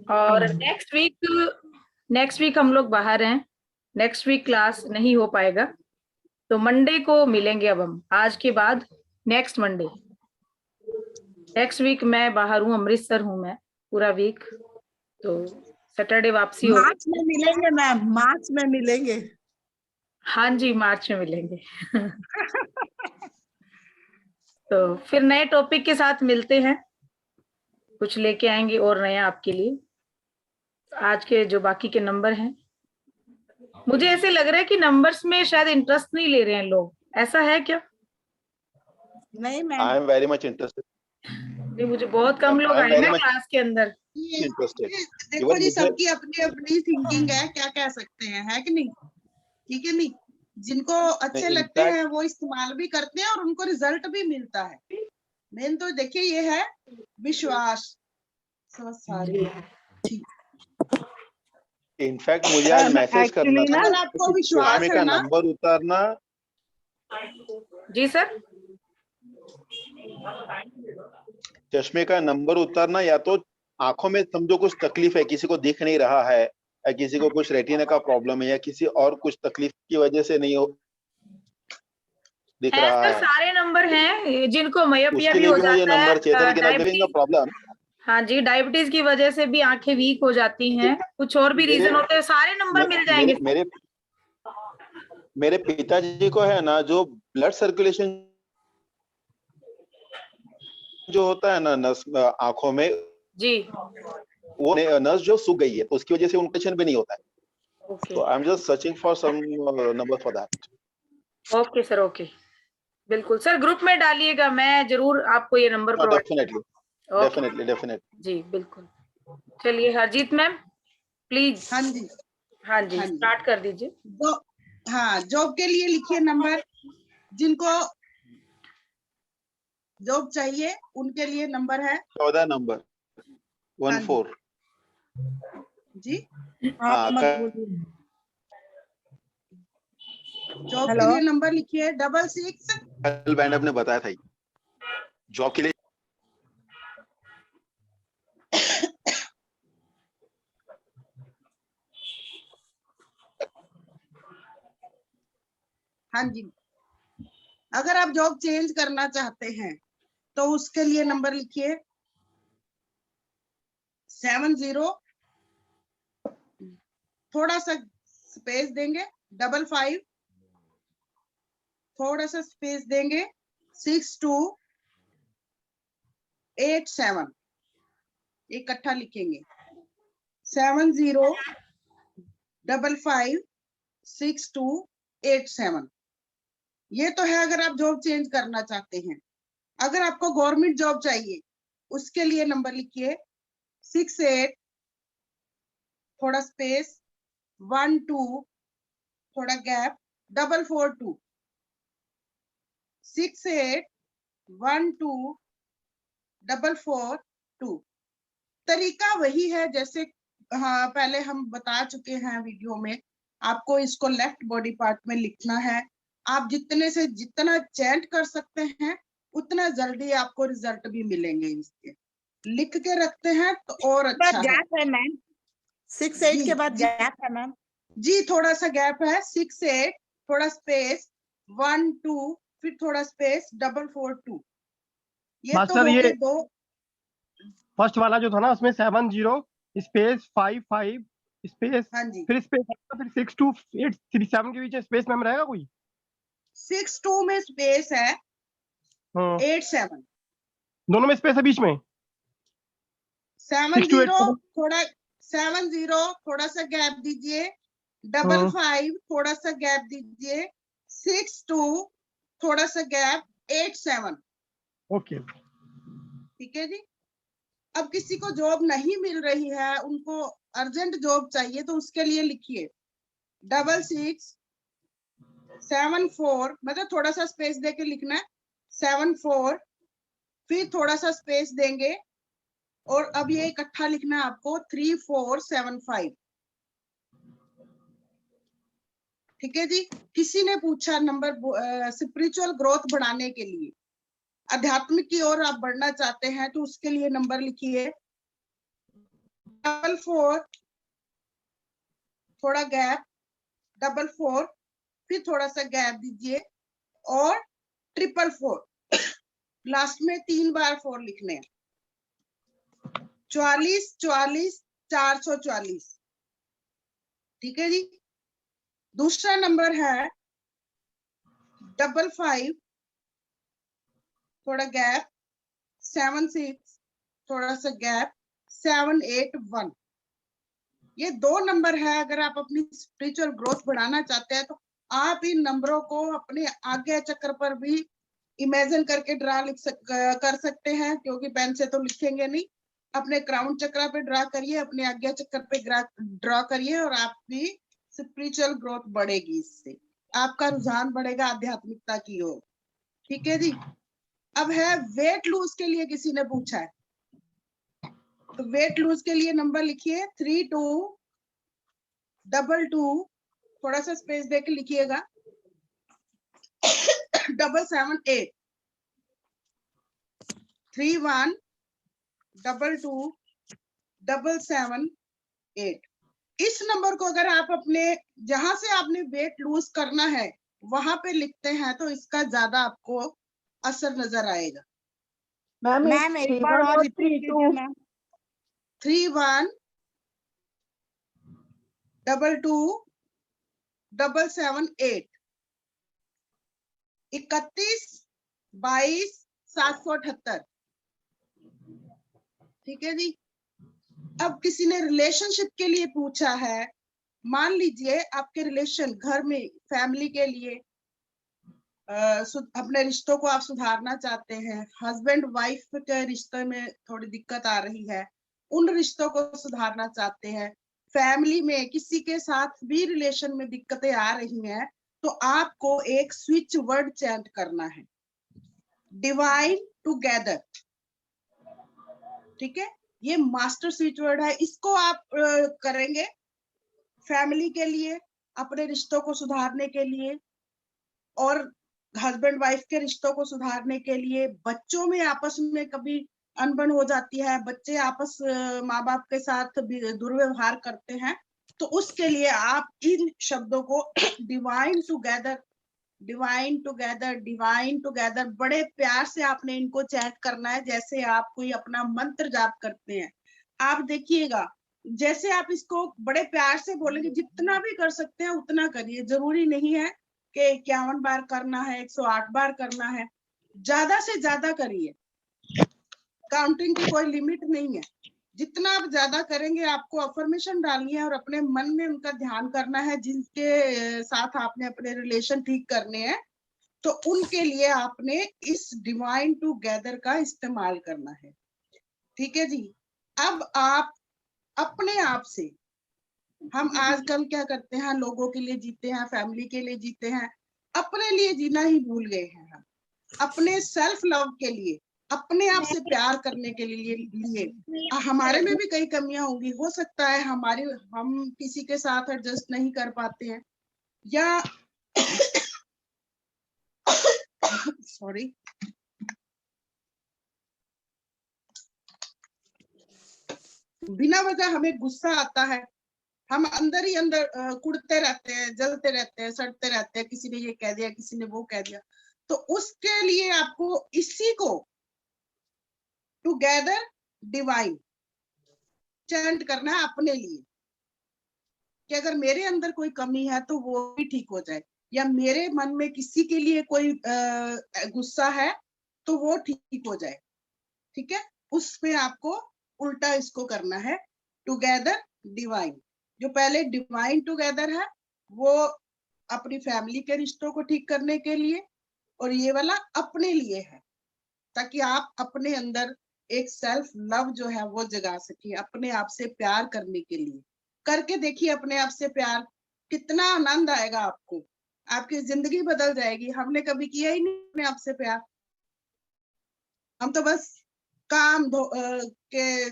और next week हम लोग बाहर हैं, नेक्स्ट वीक क्लास नहीं हो पाएगा, तो मंडे को मिलेंगे। अब हम आज के बाद नेक्स्ट मंडे, नेक्स्ट वीक मैं बाहर हूँ, अमृतसर हूँ मैं पूरा वीक, तो सैटरडे वापसी होगी। मार्च में मिलेंगे मैम, मार्च में मिलेंगे। हाँ जी, मार्च में मिलेंगे। तो फिर नए टॉपिक के साथ मिलते हैं, कुछ लेके आएंगे और नया आपके लिए। आज के जो बाकी के नंबर हैं, मुझे ऐसे लग रहा है कि नंबर्स में शायद इंटरेस्ट नहीं ले रहे हैं लोग, ऐसा है क्या? नहीं ma'am, I am very much interested. नहीं, मुझे बहुत कम लोग आए ना क्लास के अंदर। इंटरेस्टेड। देखो जी, सबकी अपनी अपनी थिंकिंग है, क्या कह सकते हैं, है कि नहीं? ठीक है नहीं, जिनको अच्छे लगते हैं वो इस्तेमाल भी करते हैं और उनको रिजल्ट भी मिलता है। मेन तो देखिए ये है विश्वास। इनफैक्ट मुझे आज मैसेज करना था, अगर आपको विश्वास चश्मे है का ना, नंबर उतारना। जी सर, चश्मे का नंबर उतारना, या तो आंखों में समझो कुछ तकलीफ है, किसी को दिख नहीं रहा है, या किसी को कुछ रेटिना का प्रॉब्लम है, या किसी और कुछ तकलीफ की वजह से नहीं हो दिख रहा सर है, सारे नंबर हैं, जिनको मायोपिया उसके भी लिए हो भी मुझे जाता है, नंबर चाहिए था, लेकिन डायबिटीज, प्रॉब्लम। हाँ जी, डायबिटीज की वजह से भी आंखें वीक हो जाती हैं, कुछ और भी रीजन होते हैं, सारे नंबर मिल जाएंगे। मेरे पिताजी को है ना, जो ब्लड सर्कुलेशन जो होता है ना नस आंखों में जी, वो नस जो सूख गई है, तो उसकी वजह से उनको टेंशन भी नहीं होता है। ओके तो I am just searching for some number for that. Okay sir, okay, बिल्कुल सर, ग्रुप में डालिएगा, मैं जरूर आपको ये नंबर प्रोवाइड डेफिनेटली डेफिनेटली। जी बिल्कुल। चलिए हरजीत मैम प्लीज। हाँ जी, हाँ जी, स्टार्ट कर दीजिए। हाँ, जॉब के लिए लिखिए नंबर, जिनको जॉब चाहिए उनके लिए नंबर है 14 नंबर 14 जी। आप मत जॉब के लिए नंबर लिखिए 66। कल बैंड ने बताया था जॉब के लिए। हाँ जी, अगर आप जॉब चेंज करना चाहते हैं तो उसके लिए नंबर लिखिए 70, थोड़ा सा स्पेस देंगे 55, थोड़ा सा स्पेस देंगे 6287, इकट्ठा लिखेंगे 70556287। ये तो है अगर आप जॉब चेंज करना चाहते हैं। अगर आपको गवर्नमेंट जॉब चाहिए उसके लिए नंबर लिखिए 68, थोड़ा स्पेस 12, थोड़ा गैप 442, 68124442। तरीका वही है जैसे हाँ पहले हम बता चुके हैं वीडियो में। आपको इसको लेफ्ट बॉडी पार्ट में लिखना है। आप जितने से जितना चैंट कर सकते हैं उतना जल्दी आपको रिजल्ट भी मिलेंगे। इसके लिख के रखते हैं तो और अच्छा है मैम 68 के बाद गैप है मैम जी, थोड़ा सा गैप है 68, थोड़ा स्पेस 12, फिर थोड़ा स्पेस 442। ये तो हो गए दो। फर्स्ट वाला जो था ना उसमें 70 स्पेस 55 स्पेस हाँ जी, फिर स्पेस फिर 62837 के बीच स्पेस में रहेगा कोई 62 में स्पेस है 87, दोनों में स्पेस है बीच में 70 थोड़ा 70 थोड़ा सा गैप दीजिए 55 थोड़ा सा गैप दीजिए 62 थोड़ा सा गैप 87। ओके ठीक है जी। अब किसी को जॉब नहीं मिल रही है, उनको अर्जेंट जॉब चाहिए तो उसके लिए लिखिए 6674, मतलब थोड़ा सा स्पेस देके लिखना है 74, फिर थोड़ा सा स्पेस देंगे और अब ये इकट्ठा लिखना है आपको 3475। ठीक है जी। किसी ने पूछा नंबर स्पिरिचुअल ग्रोथ बढ़ाने के लिए, आध्यात्मिक की ओर आप बढ़ना चाहते हैं तो उसके लिए नंबर लिखिए 4, थोड़ा गैप, 4, फिर थोड़ा सा गैप दीजिए, और 4, लास्ट में 3 बार 4 लिखने हैं। 44, 44, 444। ठीक है जी। दूसरा नंबर है 55, थोड़ा गैप, 76, थोड़ा सा गैप, 781। ये 2 नंबर है। अगर आप अपनी स्पिरिचुअल ग्रोथ बढ़ाना चाहते हैं तो आप इन नंबरों को अपने आज्ञा चक्र पर भी इमेजिन करके कर सकते हैं, क्योंकि पेन से तो लिखेंगे नहीं। अपने क्राउन चक्र पे ड्रा करिए, अपने आज्ञा चक्र पे ड्रा करिए, और आपकी स्पिरिचुअल ग्रोथ बढ़ेगी। इससे आपका रुझान बढ़ेगा आध्यात्मिकता की ओर। ठीक है जी। अब है वेट लूज के लिए, किसी ने पूछा है, तो वेट लूज के लिए नंबर लिखिए 3222, थोड़ा सा स्पेस देके लिखिएगा, 778, 31227778। इस नंबर को अगर आप अपने जहां से आपने वेट लूज करना है वहां पे लिखते हैं तो इसका ज्यादा आपको असर नजर आएगा। मैम एक बार और रिपीट कीजिए मैम। 31227778, 31227778। ठीक है जी। अब किसी ने रिलेशनशिप के लिए पूछा है। मान लीजिए आपके रिलेशन घर में, फैमिली के लिए अपने रिश्तों को आप सुधारना चाहते हैं, हस्बैंड वाइफ के रिश्ते में थोड़ी दिक्कत आ रही है, उन रिश्तों को सुधारना चाहते हैं, फैमिली में किसी के साथ भी रिलेशन में दिक्कतें आ रही हैं, तो आपको एक स्विच वर्ड चैंट करना है, डिवाइन टुगेदर। ठीक है, ये मास्टर स्विच वर्ड है। इसको आप करेंगे फैमिली के लिए, अपने रिश्तों को सुधारने के लिए, और हस्बैंड वाइफ के रिश्तों को सुधारने के लिए। बच्चों में आपस में कभी अनबन हो जाती है, बच्चे आपस माँ बाप के साथ दुर्व्यवहार करते हैं, तो उसके लिए आप इन शब्दों को divine together, divine together, divine together, बड़े प्यार से आपने इनको चैंट करना है, जैसे आप कोई अपना मंत्र जाप करते हैं। आप देखिएगा, जैसे आप इसको बड़े प्यार से बोलेंगे, जितना भी कर सकते हैं उतना करिए। जरूरी नहीं है कि 51 बार करना है, 108 बार करना है, ज्यादा से ज्यादा करिए। काउंटिंग की कोई लिमिट नहीं है। जितना आप ज्यादा करेंगे, आपको अफर्मेशन डालनी है और अपने मन में उनका ध्यान करना है, जिनके साथ आपने अपने रिलेशन ठीक करने हैं, तो उनके लिए आपने इस डिवाइन टुगेदर का इस्तेमाल करना है। ठीक है जी। अब आप अपने आप से, हम आजकल क्या करते हैं, लोगों के लिए जीते हैं, फैमिली के लिए जीते हैं, अपने लिए जीना ही भूल गए हैं। हम अपने सेल्फ लव के लिए, अपने आप से प्यार करने के लिए हमारे में भी कई कमियां होंगी। हो सकता है हम किसी के साथ एडजस्ट नहीं कर पाते हैं, या सॉरी, बिना वजह हमें गुस्सा आता है, हम अंदर ही अंदर कुड़ते रहते हैं, जलते रहते हैं, सड़ते रहते हैं, किसी ने ये कह दिया, किसी ने वो कह दिया। तो उसके लिए आपको इसी को टुगेदर डिवाइन चैंट करना है अपने लिए, कि अगर मेरे अंदर कोई कमी है तो वो भी ठीक हो जाए, या मेरे मन में किसी के लिए कोई गुस्सा है तो वो ठीक हो जाए। ठीक है, उसमें आपको उल्टा इसको करना है, टुगेदर डिवाइन। जो पहले डिवाइन टुगेदर है वो अपनी फैमिली के रिश्तों को ठीक करने के लिए, और ये वाला अपने लिए है, ताकि आप अपने अंदर एक सेल्फ लव जो है वो जगा सके, अपने आप से प्यार करने के लिए। करके देखिए अपने आप से प्यार, कितना आनंद आएगा आपको, आपकी जिंदगी बदल जाएगी। हमने कभी किया ही नहीं अपने आप से प्यार, हम तो बस काम के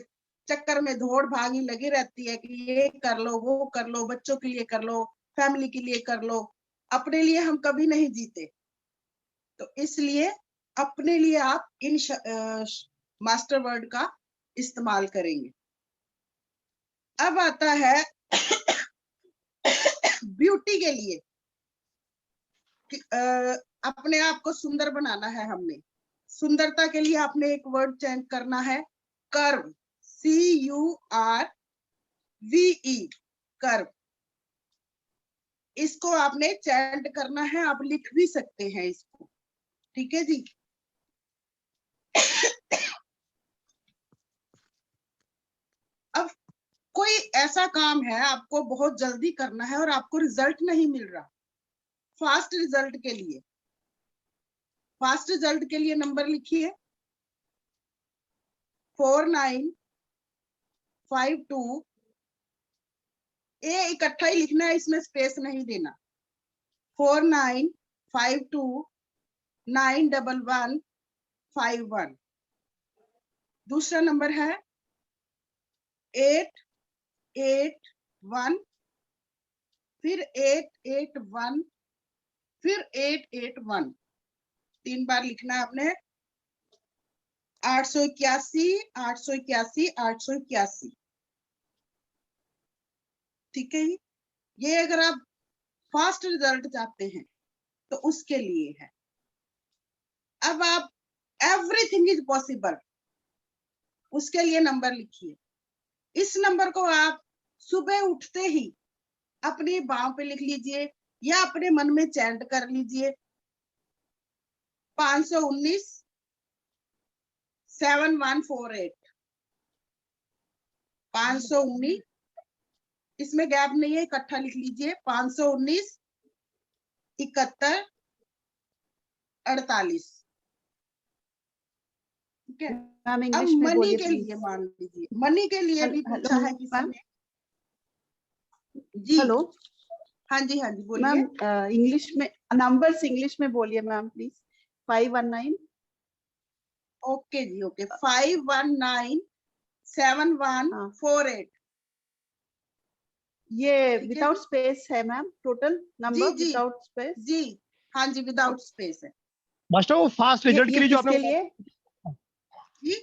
चक्कर में दौड़ भागी लगी रहती है कि ये कर लो, वो कर लो, बच्चों के लिए कर लो, फैमिली के लिए कर लो, अपने लिए हम कभी नहीं जीते। तो इसलिए अपने लिए आप इन मास्टर वर्ड का इस्तेमाल करेंगे। अब आता है ब्यूटी के लिए कि, अपने आप को सुंदर बनाना है। हमने सुंदरता के लिए आपने एक वर्ड चेंज करना है, कर्व, CURVE, कर्व। इसको आपने चेंज करना है, आप लिख भी सकते हैं इसको, ठीक है जी। अब कोई ऐसा काम है आपको बहुत जल्दी करना है और आपको रिजल्ट नहीं मिल रहा, फास्ट रिजल्ट के लिए, फास्ट रिजल्ट के लिए नंबर लिखिए 4952। ये इकट्ठा ही लिखना है, इसमें स्पेस नहीं देना। 4952911151। दूसरा नंबर है 881, फिर 881, फिर 881। 3 बार लिखना है आपने। 881, 881, 881, ठीक है जी। ये अगर आप फास्ट रिजल्ट चाहते हैं तो उसके लिए है। अब आप एवरीथिंग इज पॉसिबल, उसके लिए नंबर लिखिए। इस नंबर को आप सुबह उठते ही अपनी बाहों पे लिख लीजिए या अपने मन में चैंट कर लीजिए। 519 7148, 519, इसमें गैप नहीं है, इकट्ठा लिख लीजिए। 519 71 48, ठीक है। मैम अब इंग्लिश में मनी बोलिए के प्लीज। लिए मान लीजिए, मनी के लिए भी पूछा है किसी मैम, ने जी। हेलो हाँ जी, हाँ जी, बोलिए। मैम, इंग्लिश में नंबर्स इंग्लिश में बोलिए मैम प्लीज। 519, ओके जी, ओके। 5197148, ये ठीक है विदाउट जी। स्पेस है मैम, टोटल नंबर जी विदाउट स्पेस। जी, हाँ जी, विदाउट स्पेस है मास्टर वो फास्ट रिजल्ट के ये लिए जो किसके आपने लिए? जी।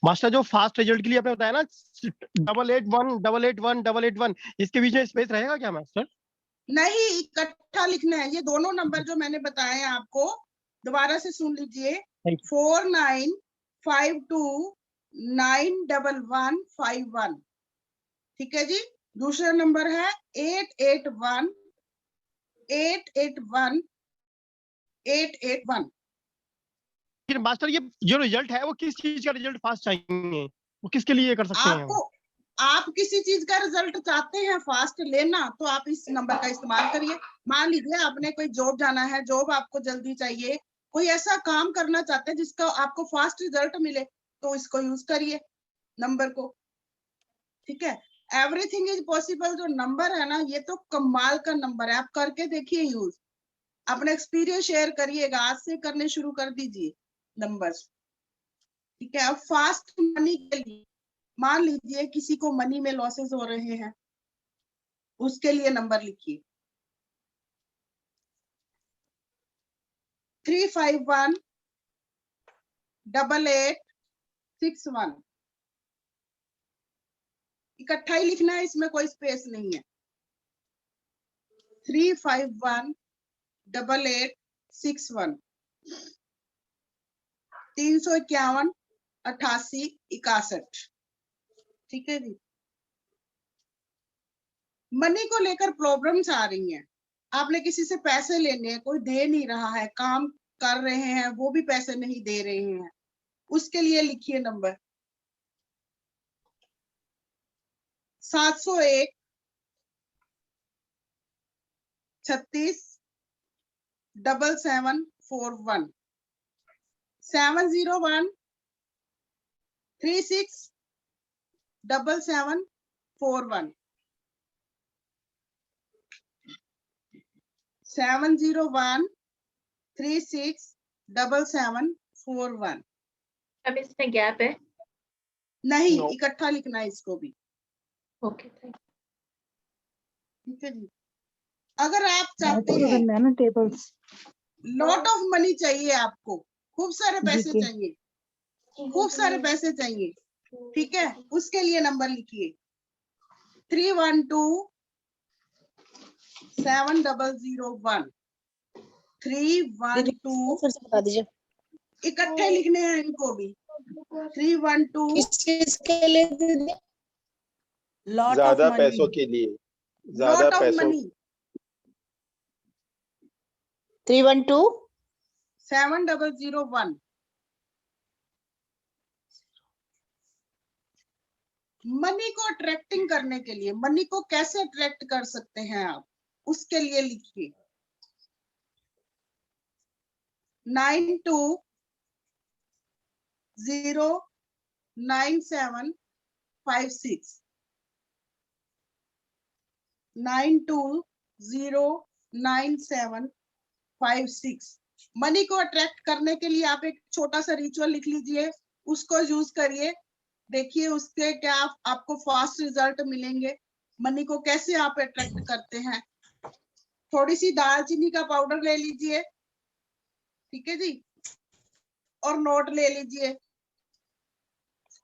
मास्टर जो फास्ट रिजल्ट के लिए आपने बताया ना 881 इसके बीच में स्पेस रहेगा क्या मास्टर? नहीं, इकट्ठा लिखना है। ये दोनों नंबर जो मैंने बताए हैं आपको, दोबारा से सुन लीजिए। 4952911151, ठीक है जी। दूसरा नंबर है 881 लेकिन मास्टर ये जो रिजल्ट है वो किस चीज का रिजल्ट फास्ट चाहिए, वो किसके लिए कर सकते हैं हम? आपको, आप किसी चीज का रिजल्ट चाहते हैं फास्ट लेना, तो आप इस नंबर का इस्तेमाल करिए। मान लीजिए आपने कोई जॉब जाना है, जॉब आपको जल्दी चाहिए, कोई ऐसा काम करना चाहते हैं जिसका आपको फास्ट रिजल्ट मिले, तो इसको यूज करिए नंबर को, ठीक है। एवरीथिंग इज पॉसिबल जो नंबर है ना, ये तो कमाल का नंबर है। आप करके देखिए यूज, अपना एक्सपीरियंस शेयर करिएगा, आज से करने शुरू कर दीजिए नंबर्स, ठीक है। अब फास्ट मनी के लिए, मान लीजिए किसी को मनी में लॉसेस हो रहे हैं, उसके लिए नंबर लिखिए 3518861। इकट्ठा ही लिखना है, इसमें कोई स्पेस नहीं है। 3518861, 351 88 61, ठीक है जी। मनी को लेकर प्रॉब्लम्स आ रही हैं, आपने किसी से पैसे लेने हैं, कोई दे नहीं रहा है, काम कर रहे हैं वो भी पैसे नहीं दे रहे हैं, उसके लिए लिखिए नंबर 701 36 7741, 701 36 7741, 701 36 7741। अब इसमें गैप है? नहीं, No. इकट्ठा लिखना है इसको भी, ओके, थैंक ठीक है जी। अगर आप चाहते हैं टेबल्स लॉट ऑफ मनी चाहिए, आपको खूब सारे पैसे जी। चाहिए, खूब सारे पैसे चाहिए, ठीक है, उसके लिए नंबर लिखिए 312-700-1 312 फिर से बता दीजिए। इकट्ठे लिखने हैं इनको भी। 312 किस चीज के लिए दीदी? लॉट ऑफ ज्यादा मनी, पैसों के लिए, ज्यादा लॉट ऑफ पैसों, मनी 312 7001 मनी को अट्रैक्टिंग करने के लिए, मनी को कैसे अट्रैक्ट कर सकते हैं आप, उसके लिए लिखिए 92095756 92095756। मनी को अट्रैक्ट करने के लिए आप एक छोटा सा रिचुअल लिख लीजिए, उसको यूज करिए, देखिए उसके क्या आपको फास्ट रिजल्ट मिलेंगे। मनी को कैसे आप अट्रैक्ट करते हैं। थोड़ी सी दालचीनी का पाउडर ले लीजिए, ठीक है जी, और नोट ले लीजिए,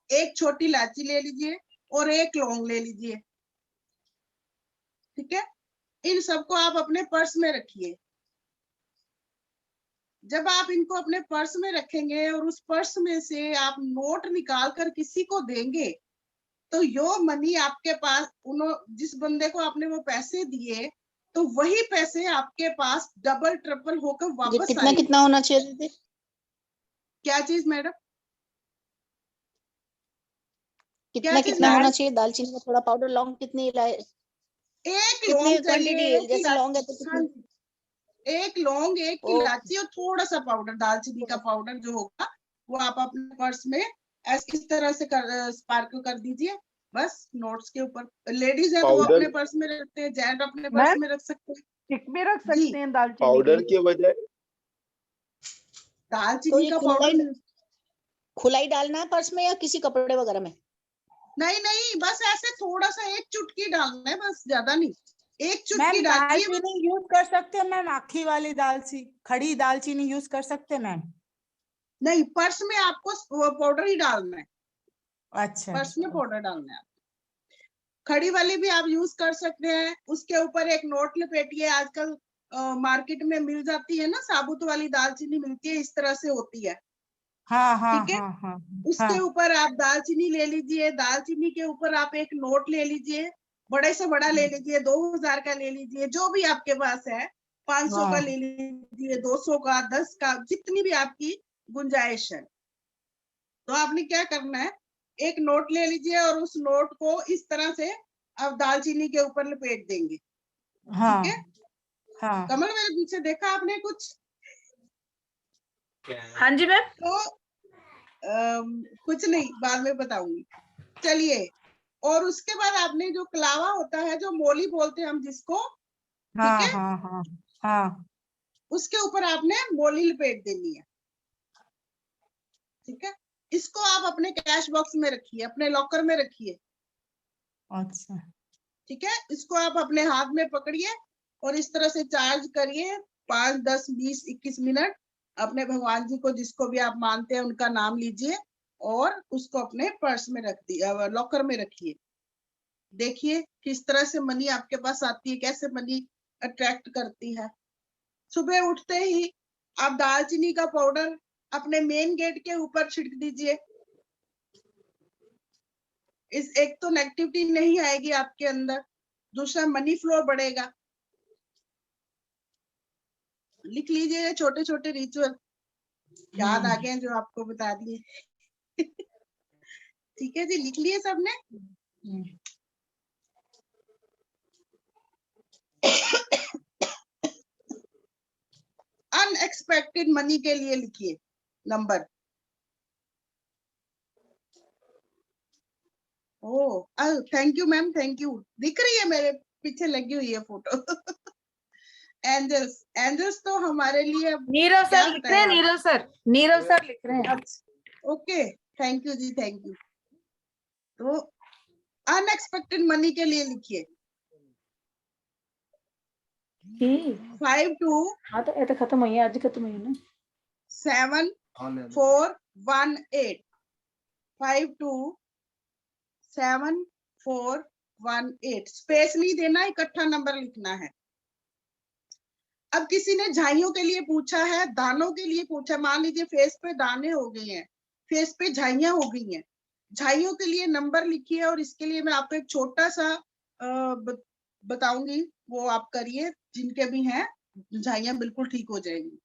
एक छोटी इलायची ले लीजिए और एक लौंग ले लीजिए, ठीक है। इन सबको आप अपने पर्स में रखिए। जब आप इनको अपने पर्स में रखेंगे और उस पर्स में से आप नोट निकाल कर किसी को देंगे, तो यो मनी आपके पास, जिस बंदे को आपने वो पैसे दिए, तो वही पैसे आपके पास डबल ट्रिपल होकर ये वापस कितना आएंगे। कितना होना चाहिए दीदी? क्या चीज मैडम? कितना चीज कितना मैडम? होना चाहिए? दालचीनी का थोड़ा पाउडर, लौंग कितनी एक कितनी लौंग क्वांटिटी? चाहिए, जैसे लौंग है तो हाँ, कितनी? एक लौंग, एक ओ, इलायची और थोड़ा सा पाउडर, दालचीनी का पाउडर जो होगा वो आप अपने पर्स में इस तरह से स्पार्कल कर दीजिए, बस नोट्स के ऊपर। लेडीज है तो वो पाउडर, अपने पर्स में रखते हैं, जेंट अपने पर्स में रख सकते हैं। स्टिक में रख जी, सकते हैं दालचीनी पाउडर की। के बजाय तो दालचीनी ये का पाउडर खुलाई डालना है पर्स में या किसी कपड़े वगैरह में? नहीं नहीं, बस ऐसे थोड़ा सा, एक चुटकी डालना है, बस ज्यादा नहीं, एक चुटकी मैम डालिए। दालचीनी यूज कर सकते हैं मैम, आखी वाली दालचीनी, खड़ी दालचीनी यूज कर सकते हैं मैम? नहीं, पर्स में आपको वो पाउडर ही डालना है, अच्छा पर्स में पाउडर डालना है। खड़ी वाली भी आप यूज कर सकते हैं। उसके ऊपर एक नोट लपेटिए, आजकल मार्केट में मिल जाती है ना, साबुत वाली दालचीनी मिलती है, इस तरह से होती है, हाँ हाँ ठीक है। हाँ हाँ उसके हाँ ऊपर आप दालचीनी ले लीजिए, दालचीनी के ऊपर आप एक नोट ले लीजिए, बड़े से बड़ा ले लीजिए, 2000 का ले लीजिए, जो भी आपके पास है, 500 का हाँ ले लीजिए, 200 का, 10 का, जितनी भी आपकी गुंजाइश है। तो आपने क्या करना है, एक नोट ले लीजिए और उस नोट को इस तरह से आप दालचीनी के ऊपर लपेट देंगे, हाँ ठीक है। हाँ कमल, मेरे पीछे देखा आपने कुछ? हाँ जी मैम। तो कुछ नहीं, बाद में बताऊंगी। चलिए, और उसके बाद आपने जो कलावा होता है, जो मोली बोलते हैं हम जिसको, ठीक हाँ है, हाँ हाँ हाँ उसके ऊपर आपने मोली लपेट देनी है, ठीक है। इसको आप अपने कैश बॉक्स में रखिए, अपने लॉकर में रखिए, अच्छा ठीक है। इसको आप अपने हाथ में पकड़िए और इस तरह से चार्ज करिए 5, 10, 20, 21 मिनट। अपने भगवान जी को, जिसको भी आप मानते हैं, उनका नाम लीजिए और उसको अपने पर्स में रख दिए, लॉकर में रखिए। देखिए किस तरह से मनी आपके पास आती है, कैसे मनी अट्रैक्ट करती है। सुबह उठते ही आप दालचीनी का पाउडर अपने मेन गेट के ऊपर छिड़क दीजिए। इस एक तो नेगेटिविटी नहीं आएगी आपके अंदर, दूसरा मनी फ्लो बढ़ेगा। लिख लीजिए छोटे छोटे रिचुअल, याद आ गए जो आपको बता दिए। ठीक है जी, लिख लिए सबने? अनएक्सपेक्टेड मनी के लिए लिखिए number. Oh, thank you ma'am, thank you. दिख रही है मेरे पीछे लगी हुई है फोटो। एंजल्स, एंजल्स तो हमारे लिए नीरव क्या सर लिख रहे हैं, बताएं आप? नीरव सर लिख रहे हैं। ओके, थैंक यू जी, थैंक यू। तो अनएक्सपेक्टेड मनी के लिए लिखिए 52 हाँ तो ये तो खत्म हुई है, आज खत्म हुई है ना। 7418 52 7418 518 स्पेस नहीं देना, इकट्ठा नंबर लिखना है। अब किसी ने झाइयों के लिए पूछा है, दानों के लिए पूछा, मान लीजिए फेस पे दाने हो गए हैं, फेस पे झाइयां हो गई हैं, झाइयों के लिए नंबर लिखिए। और इसके लिए मैं आपको एक छोटा सा बताऊंगी, वो आप करिए, जिनके भी हैं झाइयां बिल्कुल ठीक हो जाएंगी।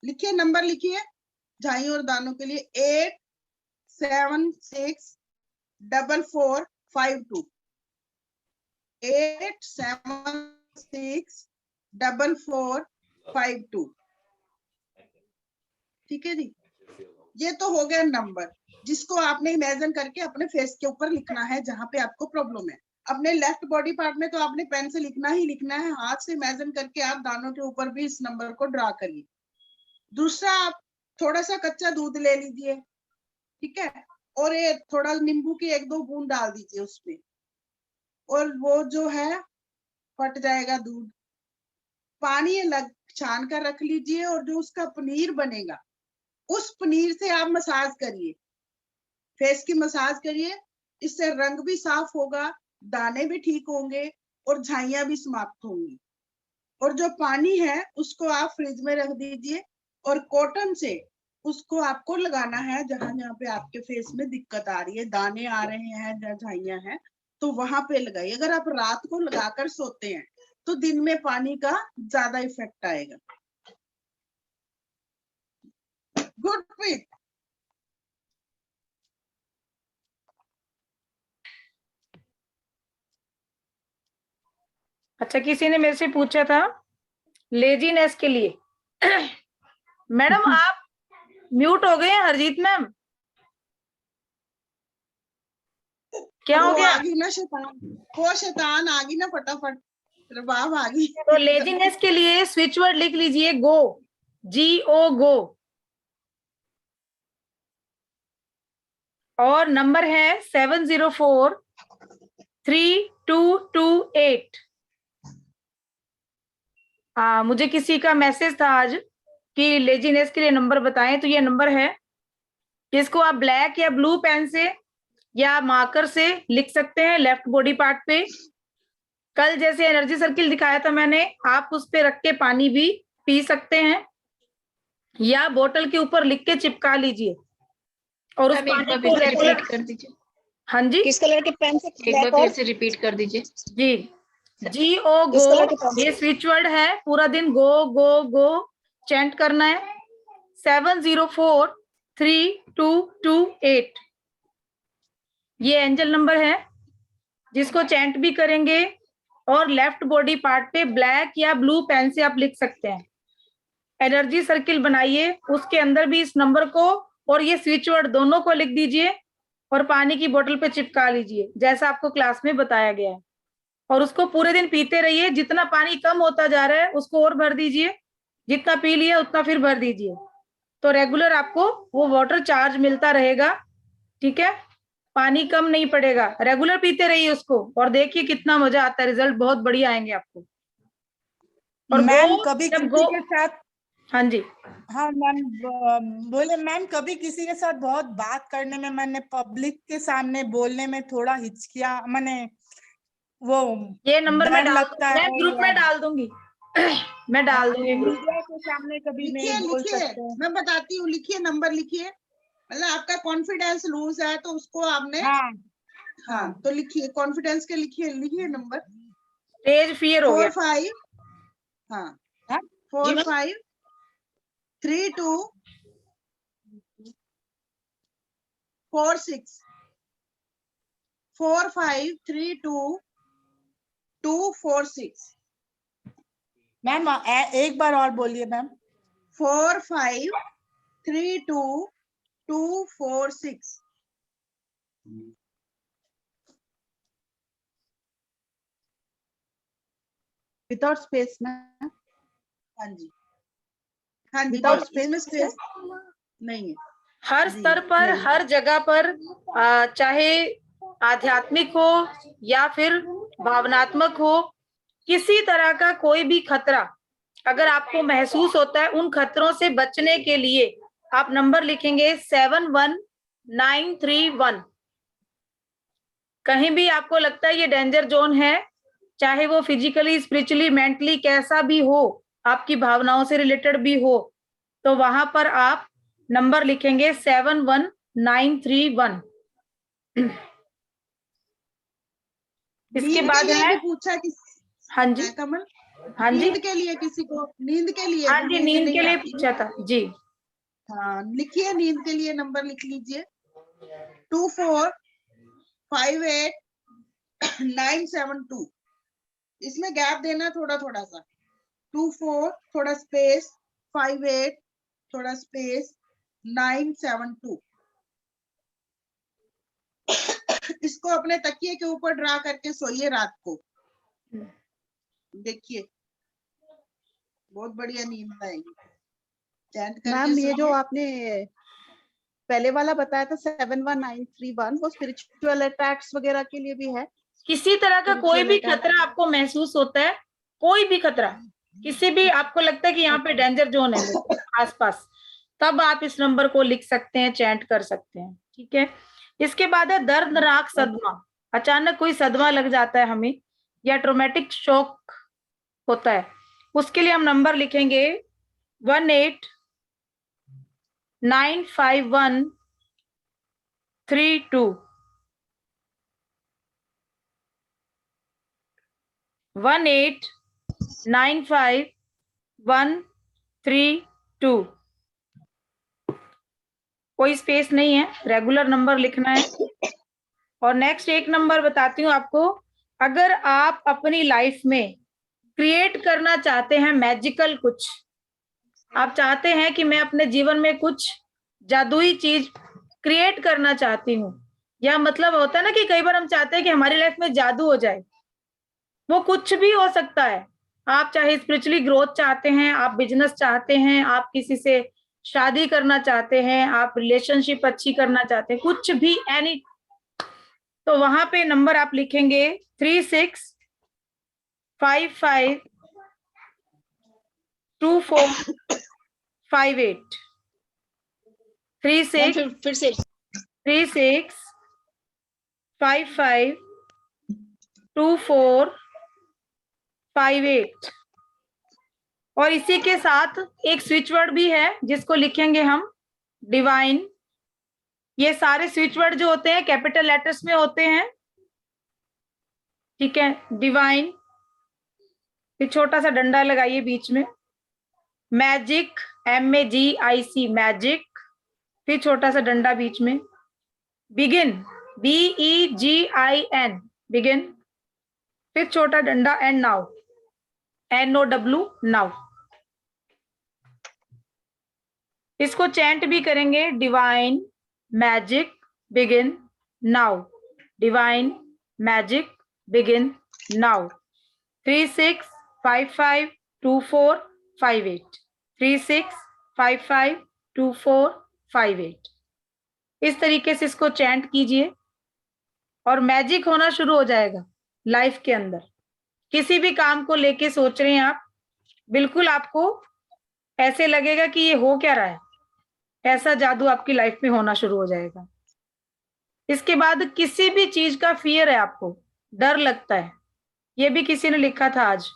लिखिए, नंबर लिखिए झाइयों और दानों के लिए 8764452 8764452। ठीक है जी, ये तो हो गया नंबर, जिसको आपने इमेजिन करके अपने फेस के ऊपर लिखना है जहां पे आपको प्रॉब्लम है। अपने लेफ्ट बॉडी पार्ट में तो आपने पेन से लिखना ही लिखना है, हाथ से इमेजिन करके आप दानों के ऊपर भी इस नंबर को ड्रा करिए। दूसरा, आप थोड़ा सा कच्चा दूध ले लीजिए, ठीक है, और ये थोड़ा नींबू की 1-2 बूंद डाल दीजिए उसमें, और वो जो है फट जाएगा दूध। पानी अलग छान कर रख लीजिए, और जो उसका पनीर बनेगा उस पनीर से आप मसाज करिए, फेस की मसाज करिए। इससे रंग भी साफ होगा, दाने भी ठीक होंगे, और झाइयां भी समाप्त होंगी। और जो पानी है उसको आप फ्रिज में रख दीजिए, और कॉटन से उसको आपको लगाना है जहां जहां पे आपके फेस में दिक्कत आ रही है, दाने आ रहे हैं या झाइयां हैं, तो वहां पे लगाइए। अगर आप रात को लगाकर सोते हैं तो दिन में पानी का ज्यादा इफेक्ट आएगा। गुड प्रीत। अच्छा, किसी ने मेरे से पूछा था लेजीनेस के लिए। मैडम आप म्यूट हो गए हैं हरजीत मैम, क्या हो वो गया? आ गई ना शैतान, वो शैतान आ गई ना, फटाफट रबाब आ गई। तो लेजीनेस के लिए स्विच वर्ड लिख लीजिए गो, GO गो, और नंबर है 70432228। मुझे किसी का मैसेज था आज कि लेजीनेस के लिए नंबर बताएं, तो ये नंबर है, इसको आप ब्लैक या ब्लू पेन से या मार्कर से लिख सकते हैं लेफ्ट बॉडी पार्ट पे। कल जैसे एनर्जी सर्किल दिखाया था मैंने, आप उस पे रख के पानी भी पी सकते हैं, या बोतल के ऊपर लिख के चिपका लीजिए, और उस मैम एक पानी बार को फिर से रेगुलर। रिपीट कर दीजिए। हाँ जी, किस कलर के पेन से? एक बार ब्लैक फिर और से रिपीट कर दीजिए। जी, GO किस कलर के गो, पेन से? ये स्विच वर्ड है, पूरा दिन गो गो गो चैंट करना है। 70432228 ये एंजल नंबर है, जिसको चैंट भी करेंगे, और लेफ्ट बॉडी पार्ट पे ब्लैक या ब्लू पेन से आप लिख सकते हैं। एनर्जी सर्किल बनाइए, उसके अंदर भी इस नंबर को और ये स्विच वर्ड दोनों को लिख दीजिए, और पानी की बोतल पे चिपका लीजिए जैसा आपको क्लास में बताया गया है, और उसको पूरे दिन पीते रहिए। जितना पानी कम होता जा रहा है उसको और भर दीजिए, जितना पी लिया उतना फिर भर दीजिए, तो रेगुलर आपको वो वाटर चार्ज मिलता रहेगा। ठीक है, पानी कम नहीं पड़ेगा, रेगुलर पीते रहिए उसको, और देखिए कितना मजा आता है, रिजल्ट बहुत बढ़िया आएंगे आपको। और मैम गो, कभी जब किसी गो, के साथ, हाँ जी, हाँ मैम बोले मैम, कभी किसी के साथ बहुत बात करने में, मैंने पब्लिक के सामने बोलने में थोड़ा हिचकिया, मैंने वो ये नंबर डर मैं लगता है, ग्रुप में डाल दूंगी। मैं डाल दूंगी ग्रुप। मीडिया के सामने कभी लिखिए नहीं बोल लिखिए, सकते हैं। मैं बताती हूँ, लिखिए नंबर लिखिए। मतलब आपका कॉन्फिडेंस लूज है तो उसको आपने, हाँ हाँ तो लिखिए, कॉन्फिडेंस के लिखिए, लिखिए नंबर स्टेज फियर हो गया। 45, हाँ हाँ? 453246 453246 मैम एक बार और बोलिए मैम। 453246 विदाउट स्पेस में। हाँ जी, हाँ जी, Without इसमें स्पेस नहीं है। हर जी, स्तर पर, नहीं। हर जगह पर, चाहे आध्यात्मिक हो या फिर भावनात्मक हो, किसी तरह का कोई भी खतरा अगर आपको महसूस होता है, उन खतरों से बचने के लिए आप नंबर लिखेंगे 71931। कहीं भी आपको लगता है ये डेंजर जोन है, चाहे वो फिजिकली, स्पिरिचुअली, मेंटली कैसा भी हो, आपकी भावनाओं से रिलेटेड भी हो, तो वहां पर आप नंबर लिखेंगे 71931। इसके नींद बाद के लिए है, भी पूछा कि हाँ जी, कमल, हाँ जी, नींद के लिए किसी को, नींद के लिए हाँ जी, नींद नहीं के लिए आती है। पूछा था जी। हाँ लिखिए, नींद के लिए नंबर लिख लीजिए 2458972। इसमें गैप देना थोड़ा थोड़ा सा, 24 थोड़ा स्पेस 58 थोड़ा स्पेस 972। इसको अपने तकिए के ऊपर ड्रा करके सोइए रात को, देखिए बहुत बढ़िया नींद आएगी। चैंट करके मैम ये जो सोइए। आपने पहले वाला बताया था 71931, वो स्पिरिचुअल अटैक्स वगैरह के लिए भी है? किसी तरह का कोई भी Spiritual attack। खतरा आपको महसूस होता है, कोई भी खतरा, किसी भी आपको लगता है कि यहाँ पे डेंजर जोन है मेरे आसपास, तब आप इस नंबर को लिख सकते हैं, चैंट कर सकते हैं, ठीक है। इसके बाद है दर्दनाक सदमा, अचानक कोई सदमा लग जाता है हमें, या ट्रोमेटिक शॉक होता है, उसके लिए हम नंबर लिखेंगे 1895132। 1895132। कोई स्पेस नहीं है, रेगुलर नंबर लिखना है। और नेक्स्ट एक नंबर बताती हूँ आपको, अगर आप अपनी लाइफ में क्रिएट करना चाहते हैं मैजिकल कुछ, आप चाहते हैं कि मैं अपने जीवन में कुछ जादुई चीज क्रिएट करना चाहती हूँ, या मतलब होता है ना कि कई बार हम चाहते हैं कि हमारी लाइफ में जादू हो जाए, वो कुछ भी हो सकता है। आप चाहे स्पिरिचुअली ग्रोथ चाहते हैं, आप बिजनेस चाहते हैं, आप किसी से शादी करना चाहते हैं, आप रिलेशनशिप अच्छी करना चाहते हैं, कुछ भी, एनी, तो वहां पे नंबर आप लिखेंगे 36552458। मैम फिर से 36552458। और इसी के साथ एक स्विच वर्ड भी है जिसको लिखेंगे हम डिवाइन। ये सारे स्विच वर्ड जो होते हैं कैपिटल लेटर्स में होते हैं, ठीक है। डिवाइन, फिर छोटा सा डंडा लगाइए बीच में, मैजिक, MAGIC मैजिक, फिर छोटा सा डंडा बीच में, बिगिन, BEGIN बिगिन, फिर छोटा डंडा, एंड नाउ, NOW नाउ। इसको चैंट भी करेंगे, divine magic begin now, divine magic begin now. 36552458, 36552458। इस तरीके से इसको चैंट कीजिए और मैजिक होना शुरू हो जाएगा लाइफ के अंदर। किसी भी काम को लेके सोच रहे हैं आप, बिल्कुल आपको ऐसे लगेगा कि ये हो क्या रहा है, ऐसा जादू आपकी लाइफ में होना शुरू हो जाएगा। इसके बाद किसी भी चीज का फियर है आपको, डर लगता है, ये भी किसी ने लिखा था आज,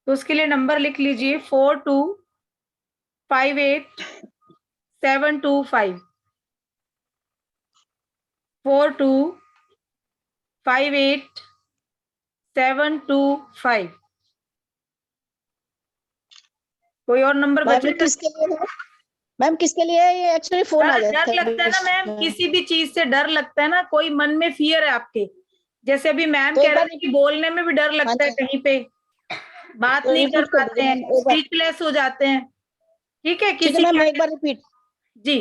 तो उसके लिए नंबर लिख लीजिए 4258725, 4258725। कोई और नंबर मैम बचे? किसके लिए है? मैम किसके लिए है? ये एक्चुअली फोन आ डर जाता है लगता है ना मैम, किसी भी चीज से डर लगता है ना, कोई मन में फियर है आपके, जैसे अभी मैम तो कह एक रहे बार थे कि बोलने में भी डर लगता है, कहीं पे बात तो नहीं कर रिपीट कर पाते दीजिए हैं, मैम, एक बार। स्पीचलेस हो जाते हैं, ठीक है। ठीक है किसी मैम, के एक बार रिपीट जी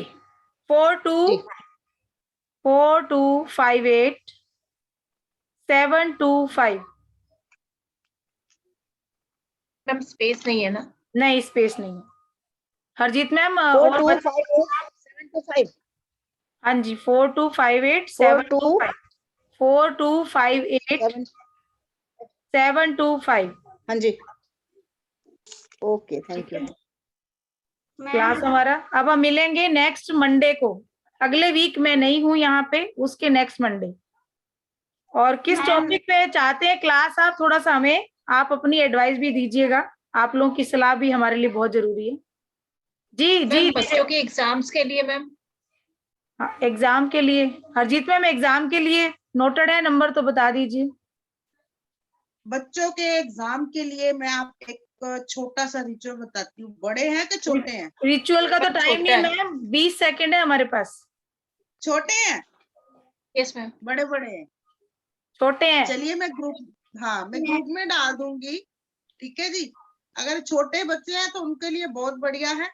424258 725। मैम स्पेस नहीं है ना? नहीं, स्पेस नहीं है। हरजीत मैम 4258 हाँ जी, 4258 725। हाँ जी, ओके, थैंक यू। क्लास हमारा, अब हम मिलेंगे नेक्स्ट मंडे को। अगले वीक मैं नहीं हूं यहाँ पे, उसके नेक्स्ट मंडे। और किस मैम। टॉपिक पे चाहते हैं क्लास आप, थोड़ा सा हमें आप अपनी एडवाइस भी दीजिएगा, आप लोगों की सलाह भी हमारे लिए बहुत जरूरी है। जी जी मैम बच्चों के एग्जाम्स के लिए मैम। एग्जाम के लिए हरजीत मैम, एग्जाम के लिए नोटेड है नंबर तो बता दीजिए। बच्चों के एग्जाम के लिए मैं आप एक छोटा सा रिचुअल बताती हूँ। बड़े हैं कि छोटे हैं? रिचुअल का तो मैम, टाइम नहीं छोटा है मैम, 20 सेकंड है हमारे पास। छोटे हैं? Yes ma'am. बड़े बड़े हैं? छोटे हैं। चलिए मैं ग्रुप में डाल दूंगी, ठीक है जी। अगर छोटे बच्चे हैं तो उनके लिए बहुत बढ़िया है,